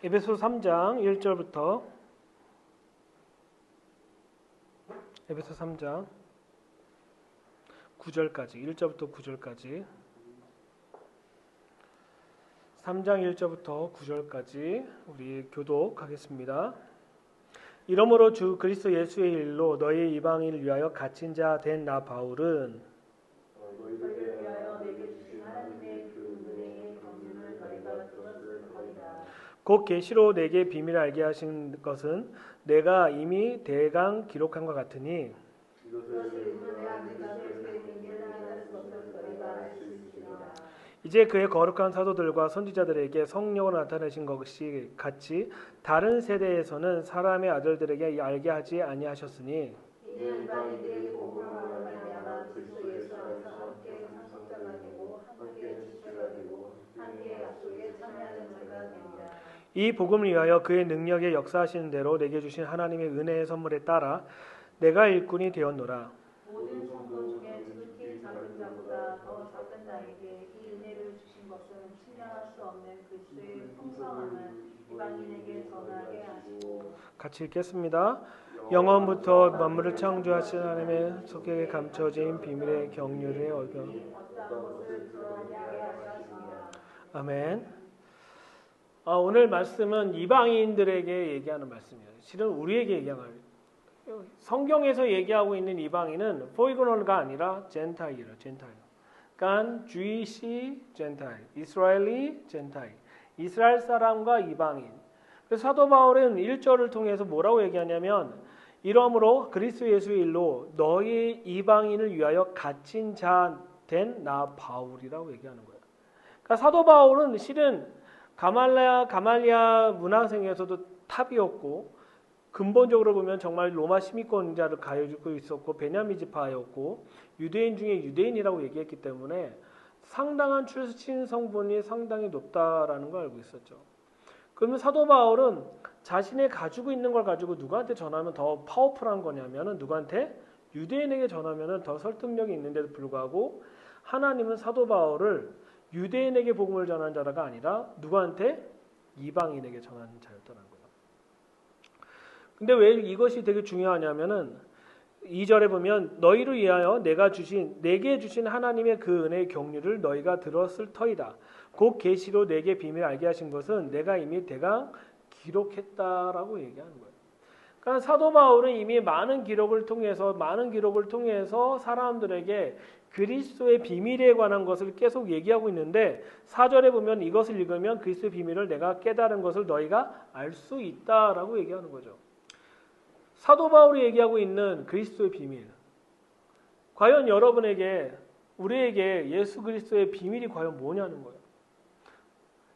에베소 3장 1절부터 에베소 3장 9절까지 1절부터 9절까지 3장 1절부터 9절까지 우리 교독하겠습니다. 이러므로 주 그리스도 예수의 일로 너희 이방인을 위하여 갇힌 자 된 나 바울은 너희를 위하여 내게 주신 하나님의 그 은혜의 경륜을 너희가 들었을 터이다. 곧 계시로 내게 비밀을 알게 하신 것은 내가 이미 대강 기록한 것 같으니 이것을 읽으면 내가 그리스도의 비밀을 알았을 것을 너희가 알 수 있으리라. 이제 그의 거룩한 사도들과 선지자들에게 성령으로 나타내신 것이 같이 다른 세대에서는 사람의 아들들에게 알게 하지 아니하셨으니 이는 이방인들이 복음으로 말미암아 그리스도 예수 안에서 함께 상속자가 되고 함께 지체가 되고 함께 약속에 참여하는 자가 되리라. 이 복음을 위하여 그의 능력에 역사하시는 대로 내게 주신 하나님의 은혜의 선물에 따라 내가 일꾼이 되었노라. 모든 성도 중에 지극히 작은 자보다 더 작은 자에게 이 은혜를 주신 것은 측량할 수 없는 그리스도의 풍성함을 이방인에게 전하게 하시고. 같이 읽겠습니다. 영원부터 만물을 창조하신 하나님의 속에 감춰진 비밀의 경륜에 얻어. 어떠한 것을 드러나게 하셨습니다. 아멘. 오늘 말씀은 이방인들에게 얘기하는 말씀이에요. 실은 우리에게 얘기하는 거예요. 성경에서 얘기하고 있는 이방인은 포이고널가 아니라 젠타일이에요. 젠타일. 그러니까 주이시 젠타일, 이스라엘리 젠타일. 이스라엘 사람과 이방인. 그래서 사도 바울은 1절을 통해서 뭐라고 얘기하냐면 이러므로 그리스도 예수의 일로 너희 이방인을 위하여 갇힌 자 된 나 바울이라고 얘기하는 거예요. 그러니까 사도 바울은 실은 가말리아 문화생에서도 탑이었고 근본적으로 보면 정말 로마 시민권자를 가지고 있었고 베냐민 지파였고 유대인 중에 유대인이라고 얘기했기 때문에 상당한 출신 성분이 상당히 높다라는 걸 알고 있었죠. 그러면 사도 바울은 자신의 가지고 있는 걸 가지고 누구한테 전하면 더 파워풀한 거냐면은 누구한테? 유대인에게 전하면은 더 설득력이 있는데도 불구하고 하나님은 사도 바울을 유대인에게 복음을 전하는 자가 아니라 누구한테? 이방인에게 전하는 자였다는 거예요. 근데 왜 이것이 되게 중요하냐면은 2절에 보면 너희를 위하여 내게 주신 하나님의 그 은혜의 경륜을 너희가 들었을 터이다. 곧 계시로 내게 비밀을 알게 하신 것은 내가 이미 대강 기록했다라고 얘기하는 거예요. 그러니까 사도 바울은 이미 많은 기록을 통해서 사람들에게 그리스도의 비밀에 관한 것을 계속 얘기하고 있는데 4절에 보면 이것을 읽으면 그리스도의 비밀을 내가 깨달은 것을 너희가 알 수 있다라고 얘기하는 거죠. 사도 바울이 얘기하고 있는 그리스도의 비밀. 과연 우리에게 예수 그리스도의 비밀이 과연 뭐냐는 거예요.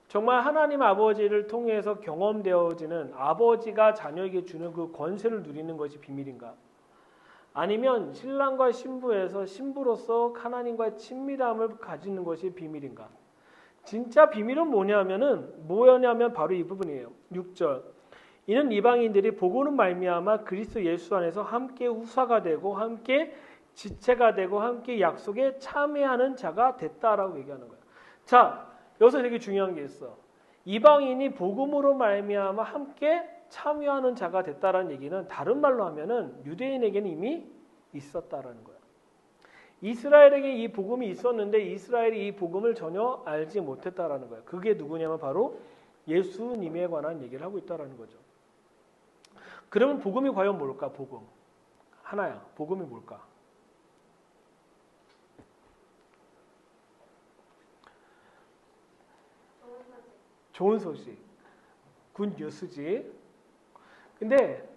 정말 하나님 아버지를 통해서 경험되어지는 아버지가 자녀에게 주는 그 권세를 누리는 것이 비밀인가? 아니면 신랑과 신부에서 신부로서 하나님과의 친밀함을 가지는 것이 비밀인가? 진짜 비밀은 뭐냐면 바로 이 부분이에요. 6절. 이는 이방인들이 보고는 말미암아 그리스도 예수 안에서 함께 후사가 되고 함께 지체가 되고 함께 약속에 참여하는 자가 됐다라고 얘기하는 거예요. 자, 여기서 되게 중요한 게 있어. 이방인이 복음으로 말미암아 함께 참여하는 자가 됐다라는 얘기는 다른 말로 하면은 유대인에게는 이미 있었다라는 거예요. 이스라엘에게 이 복음이 있었는데 이스라엘이 이 복음을 전혀 알지 못했다라는 거예요. 그게 누구냐면 바로 예수님에 관한 얘기를 하고 있다라는 거죠. 그러면 복음이 과연 뭘까? 복음. 하나야. 복음이 뭘까? 좋은 소식. 굿 뉴스지. 근데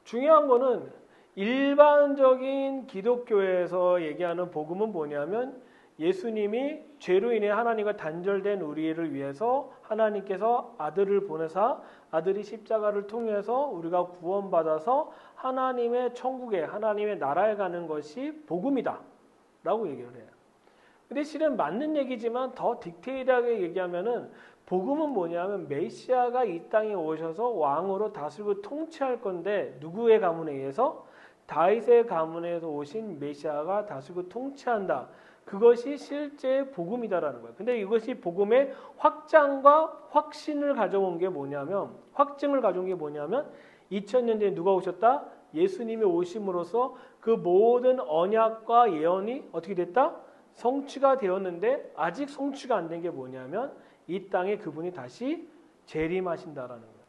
중요한 거는 일반적인 기독교에서 얘기하는 복음은 뭐냐면 예수님이 죄로 인해 하나님과 단절된 우리를 위해서 하나님께서 아들을 보내사 아들이 십자가를 통해서 우리가 구원받아서 하나님의 천국에 하나님의 나라에 가는 것이 복음이다 라고 얘기를 해요. 근데 실은 맞는 얘기지만 더 디테일하게 얘기하면은 복음은 뭐냐면 메시아가 이 땅에 오셔서 왕으로 다스리고 통치할 건데 누구의 가문에 의해서? 다윗의 가문에서 오신 메시아가 다스리고 통치한다. 그것이 실제 복음이다라는 거예요. 근데 이것이 복음의 확장과 확신을 가져온 게 뭐냐면, 확증을 가져온 게 뭐냐면 2000년 전에 누가 오셨다? 예수님이 오심으로써 그 모든 언약과 예언이 어떻게 됐다? 성취가 되었는데 아직 성취가 안 된 게 뭐냐면 이 땅에 그분이 다시 재림하신다라는 거예요.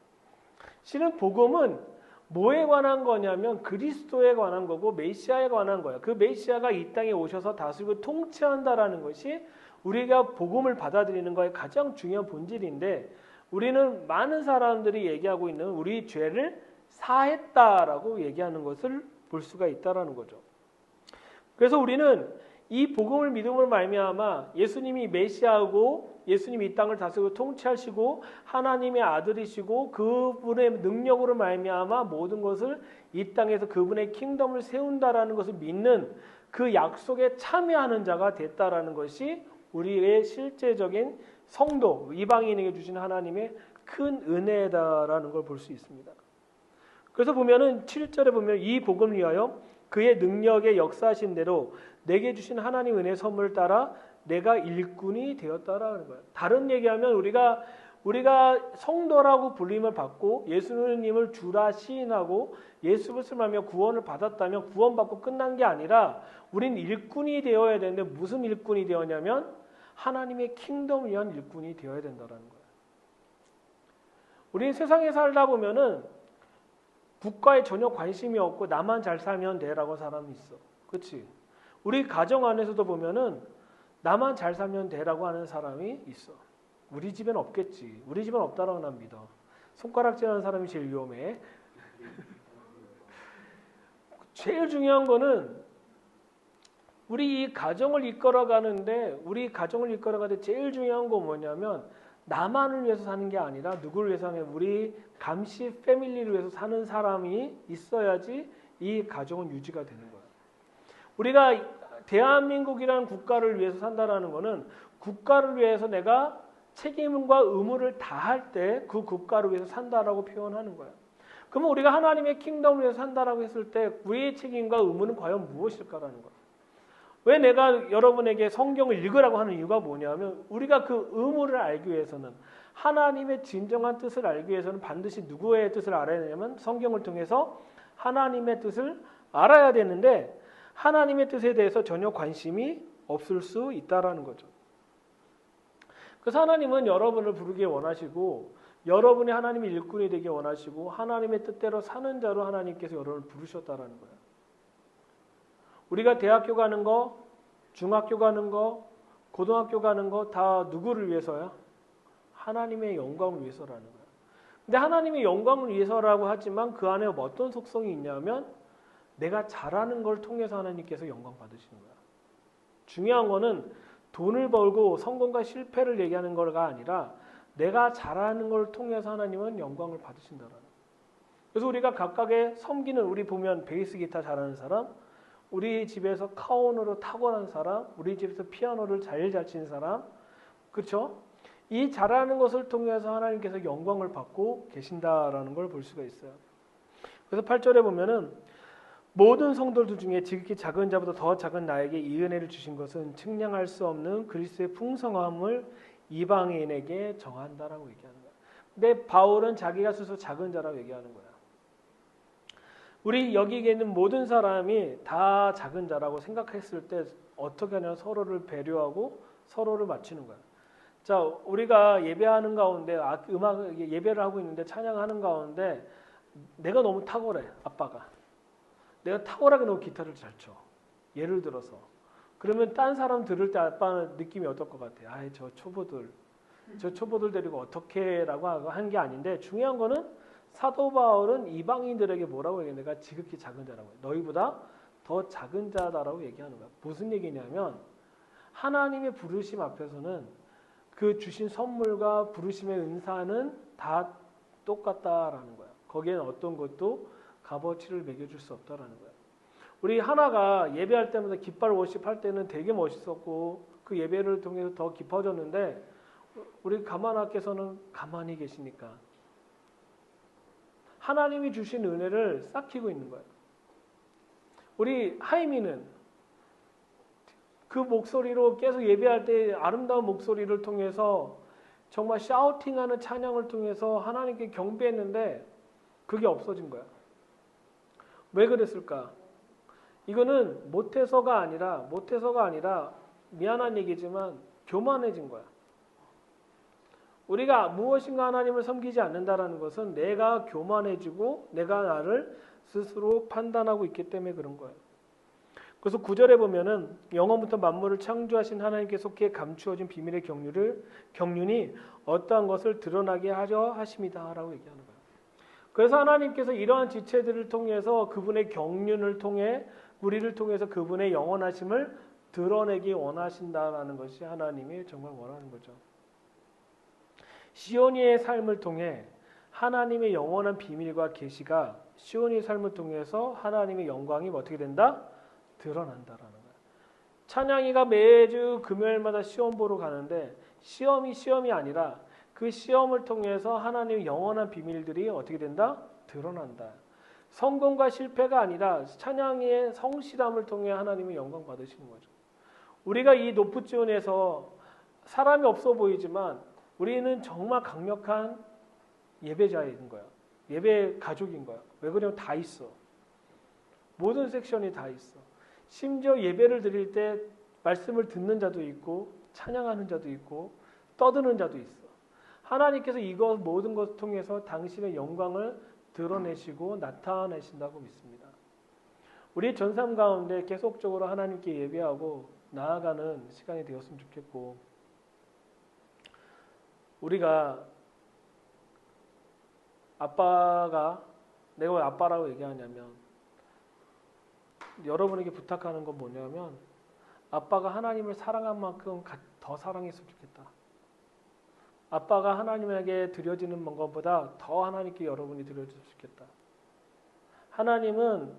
실은 복음은 뭐에 관한 거냐면 그리스도에 관한 거고 메시아에 관한 거예요. 그 메시아가 이 땅에 오셔서 다스리고 통치한다라는 것이 우리가 복음을 받아들이는 거의 가장 중요한 본질인데, 우리는 많은 사람들이 얘기하고 있는 우리 죄를 사했다라고 얘기하는 것을 볼 수가 있다라는 거죠. 그래서 우리는 이 복음을 믿음으로 말미암아 예수님이 메시아고 예수님이 이 땅을 다스리고 통치하시고 하나님의 아들이시고 그분의 능력으로 말미암아 모든 것을 이 땅에서 그분의 킹덤을 세운다라는 것을 믿는 그 약속에 참여하는 자가 됐다라는 것이 우리의 실제적인 성도, 이방인에게 주신 하나님의 큰 은혜다라는 걸 볼 수 있습니다. 그래서 보면은 7절에 보면 이 복음을 위하여 그의 능력에 역사하신 대로 내게 주신 하나님 은혜 선물을 따라 내가 일꾼이 되었다라는 거예요. 다른 얘기하면 우리가 성도라고 불림을 받고 예수님을 주라 시인하고 예수 그리스도를 말하며 구원을 받았다면 구원받고 끝난 게 아니라 우린 일꾼이 되어야 되는데 무슨 일꾼이 되었냐면 하나님의 킹덤을 위한 일꾼이 되어야 된다는 거예요. 우린 세상에 살다 보면은 국가에 전혀 관심이 없고 나만 잘 살면 돼라고 사람이 있어. 그렇지? 우리 가정 안에서도 보면은 나만 잘 살면 돼라고 하는 사람이 있어. 우리 집엔 없겠지. 우리 집엔 없다라고 난 믿어. 손가락질하는 사람이 제일 위험해. 제일 중요한 거는 우리 이 가정을 이끌어가는데 제일 중요한 거 뭐냐면 나만을 위해서 사는 게 아니라 누구를 위해서 하는, 우리 감시 패밀리를 위해서 사는 사람이 있어야지 이 가정은 유지가 되는 거야. 우리가 대한민국이라는 국가를 위해서 산다라는 거는 국가를 위해서 내가 책임과 의무를 다할 때 그 국가를 위해서 산다라고 표현하는 거야. 그러면 우리가 하나님의 킹덤을 위해서 산다라고 했을 때 우리의 책임과 의무는 과연 무엇일까라는 거야. 왜 내가 여러분에게 성경을 읽으라고 하는 이유가 뭐냐면 우리가 그 의무를 알기 위해서는, 하나님의 진정한 뜻을 알기 위해서는 반드시 누구의 뜻을 알아야 되냐면 성경을 통해서 하나님의 뜻을 알아야 되는데 하나님의 뜻에 대해서 전혀 관심이 없을 수 있다라는 거죠. 그래서 하나님은 여러분을 부르기 원하시고 여러분이 하나님의 일꾼이 되기 원하시고 하나님의 뜻대로 사는 자로 하나님께서 여러분을 부르셨다라는 거예요. 우리가 대학교 가는 거, 중학교 가는 거, 고등학교 가는 거 다 누구를 위해서야? 하나님의 영광을 위해서라는 거야. 근데 하나님의 영광을 위해서라고 하지만 그 안에 어떤 속성이 있냐면 내가 잘하는 걸 통해서 하나님께서 영광 받으시는 거야. 중요한 거는 돈을 벌고 성공과 실패를 얘기하는 거가 아니라 내가 잘하는 걸 통해서 하나님은 영광을 받으신다라는 거야. 그래서 우리가 각각의 섬기는, 우리 보면 베이스 기타 잘하는 사람, 우리 집에서 카오노로 탁월한 사람, 우리 집에서 피아노를 잘 치는 사람, 그렇죠? 이 잘하는 것을 통해서 하나님께서 영광을 받고 계신다라는 걸 볼 수가 있어요. 그래서 8절에 보면은 모든 성도들 중에 지극히 작은 자보다 더 작은 나에게 이 은혜를 주신 것은 측량할 수 없는 그리스도의 풍성함을 이방인에게 정한다라고 얘기하는 거예요. 근데 바울은 자기가 스스로 작은 자라고 얘기하는 거야. 우리 여기 있는 모든 사람이 다 작은 자라고 생각했을 때 어떻게 하냐면 서로를 배려하고 서로를 맞추는 거야. 자, 우리가 예배하는 가운데 음악 예배를 하고 있는데 찬양하는 가운데 내가 너무 탁월해. 아빠가 내가 탁월하게 너무 기타를 잘 쳐. 예를 들어서 그러면 딴 사람 들을 때 아빠는 느낌이 어떨 것 같아? 아이 저 초보들 데리고 어떻게라고 한 게 아닌데, 중요한 거는 사도 바울은 이방인들에게 뭐라고 얘기해? 내가 지극히 작은 자라고 해. 너희보다 더 작은 자다라고 얘기하는 거야. 무슨 얘기냐면 하나님의 부르심 앞에서는 그 주신 선물과 부르심의 은사는 다 똑같다라는 거야. 거기에는 어떤 것도 값어치를 매겨줄 수 없다라는 거야. 우리 하나가 예배할 때마다 깃발 워십 할 때는 되게 멋있었고 그 예배를 통해서 더 깊어졌는데 우리 가만하께서는 가만히 계시니까 하나님이 주신 은혜를 싹히고 있는 거예요. 우리 하이미는 그 목소리로 계속 예배할 때 아름다운 목소리를 통해서 정말 샤우팅하는 찬양을 통해서 하나님께 경배했는데 그게 없어진 거야. 왜 그랬을까? 이거는 못해서가 아니라 미안한 얘기지만 교만해진 거야. 우리가 무엇인가 하나님을 섬기지 않는다라는 것은 내가 교만해지고 내가 나를 스스로 판단하고 있기 때문에 그런 거예요. 그래서 9절에 보면은 영원부터 만물을 창조하신 하나님께 속해 감추어진 비밀의 경륜이 어떠한 것을 드러나게 하려 하심이다라고 얘기하는 거예요. 그래서 하나님께서 이러한 지체들을 통해서 그분의 경륜을 통해 우리를 통해서 그분의 영원하심을 드러내기 원하신다라는 것이 하나님이 정말 원하는 거죠. 시온이의 삶을 통해 하나님의 영원한 비밀과 계시가 시온이의 삶을 통해서 하나님의 영광이 어떻게 된다? 드러난다라는 거예요. 찬양이가 매주 금요일마다 시험 보러 가는데 시험이 아니라 그 시험을 통해서 하나님의 영원한 비밀들이 어떻게 된다? 드러난다. 성공과 실패가 아니라 찬양이의 성실함을 통해 하나님의 영광 받으시는 거죠. 우리가 이 높은 지원에서 사람이 없어 보이지만 우리는 정말 강력한 예배자인 거야. 예배 가족인 거야. 왜 그러냐면 다 있어. 모든 섹션이 다 있어. 심지어 예배를 드릴 때 말씀을 듣는 자도 있고 찬양하는 자도 있고 떠드는 자도 있어. 하나님께서 이것 모든 것을 통해서 당신의 영광을 드러내시고 나타내신다고 믿습니다. 우리 전삶 가운데 계속적으로 하나님께 예배하고 나아가는 시간이 되었으면 좋겠고 우리가 내가 왜 아빠라고 얘기하냐면 여러분에게 부탁하는 건 뭐냐면 아빠가 하나님을 사랑한 만큼 더 사랑했으면 좋겠다. 아빠가 하나님에게 드려지는 것보다 더 하나님께 여러분이 드려줬으면 좋겠다. 하나님은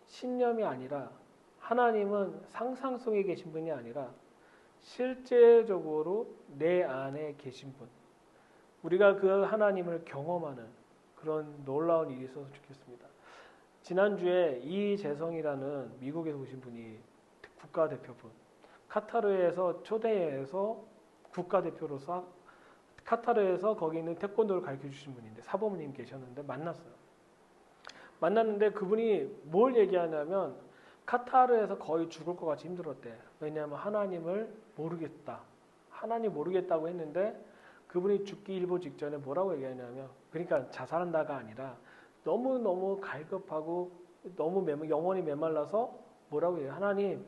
신념이 아니라 하나님은 상상 속에 계신 분이 아니라 실제적으로 내 안에 계신 분. 우리가 그 하나님을 경험하는 그런 놀라운 일이 있어서 좋겠습니다. 지난주에 이재성이라는 미국에서 오신 분이 국가대표분 카타르에서 초대해서 국가대표로서 카타르에서 거기 있는 태권도를 가르쳐 주신 분인데 사범님 계셨는데 만났는데 그분이 뭘 얘기하냐면 카타르에서 거의 죽을 것 같이 힘들었대. 왜냐하면 하나님을 모르겠다. 하나님 모르겠다고 했는데 그분이 죽기 일보 직전에 뭐라고 얘기하냐면 그러니까 자살한다가 아니라 너무너무 갈급하고 너무 영혼이 메말라서 뭐라고 해요? 하나님,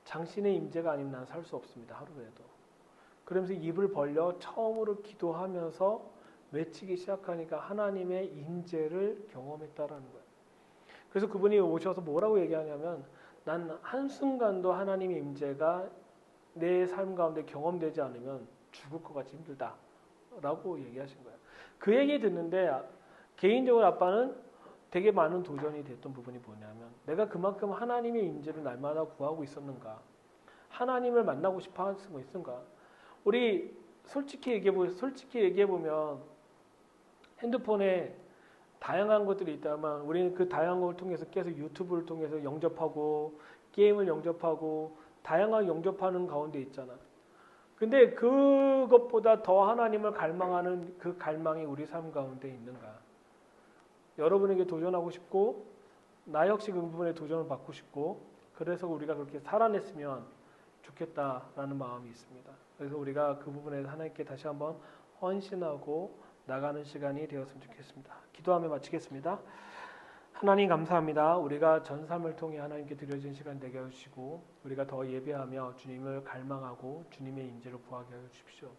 당신의 임재가 아니면 난 살 수 없습니다. 하루에도. 그러면서 입을 벌려 처음으로 기도하면서 외치기 시작하니까 하나님의 임재를 경험했다라는 거예요. 그래서 그분이 오셔서 뭐라고 얘기하냐면 난 한순간도 하나님의 임재가 내 삶 가운데 경험되지 않으면 죽을 것 같이 힘들다라고 얘기하신 거예요. 그 얘기 듣는데 개인적으로 아빠는 되게 많은 도전이 됐던 부분이 뭐냐면 내가 그만큼 하나님의 임재를 날마다 구하고 있었는가? 하나님을 만나고 싶어 하고 있는가? 우리 솔직히 얘기해 보면 핸드폰에 다양한 것들이 있다만 우리는 그 다양한 걸 통해서 계속 유튜브를 통해서 영접하고 게임을 영접하고 다양하게 영접하는 가운데 있잖아. 근데 그것보다 더 하나님을 갈망하는 그 갈망이 우리 삶 가운데 있는가? 여러분에게 도전하고 싶고 나 역시 그 부분에 도전을 받고 싶고 그래서 우리가 그렇게 살아냈으면 좋겠다라는 마음이 있습니다. 그래서 우리가 그 부분에 하나님께 다시 한번 헌신하고 나가는 시간이 되었으면 좋겠습니다. 기도하며 마치겠습니다. 하나님 감사합니다. 우리가 전 삶을 통해 하나님께 드려진 시간 되게 해주시고 우리가 더 예배하며 주님을 갈망하고 주님의 임재를 구하게 하여 주십시오.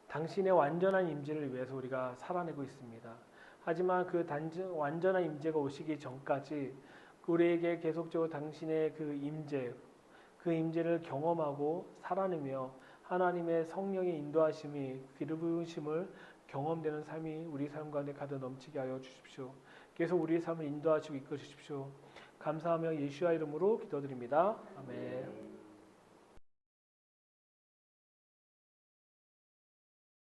당신의 완전한 임재를 위해서 우리가 살아내고 있습니다. 하지만 그 완전한 임재가 오시기 전까지 우리에게 계속적으로 당신의 그 임재를 경험하고 살아내며 하나님의 성령의 인도하심이 기름부으심을 경험되는 삶이 우리 삶 가운데 가득 넘치게 하여 주십시오. 계속 우리의 삶을 인도하시고 이끌어 주십시오. 감사하며 예수와 이름으로 기도드립니다. 아멘.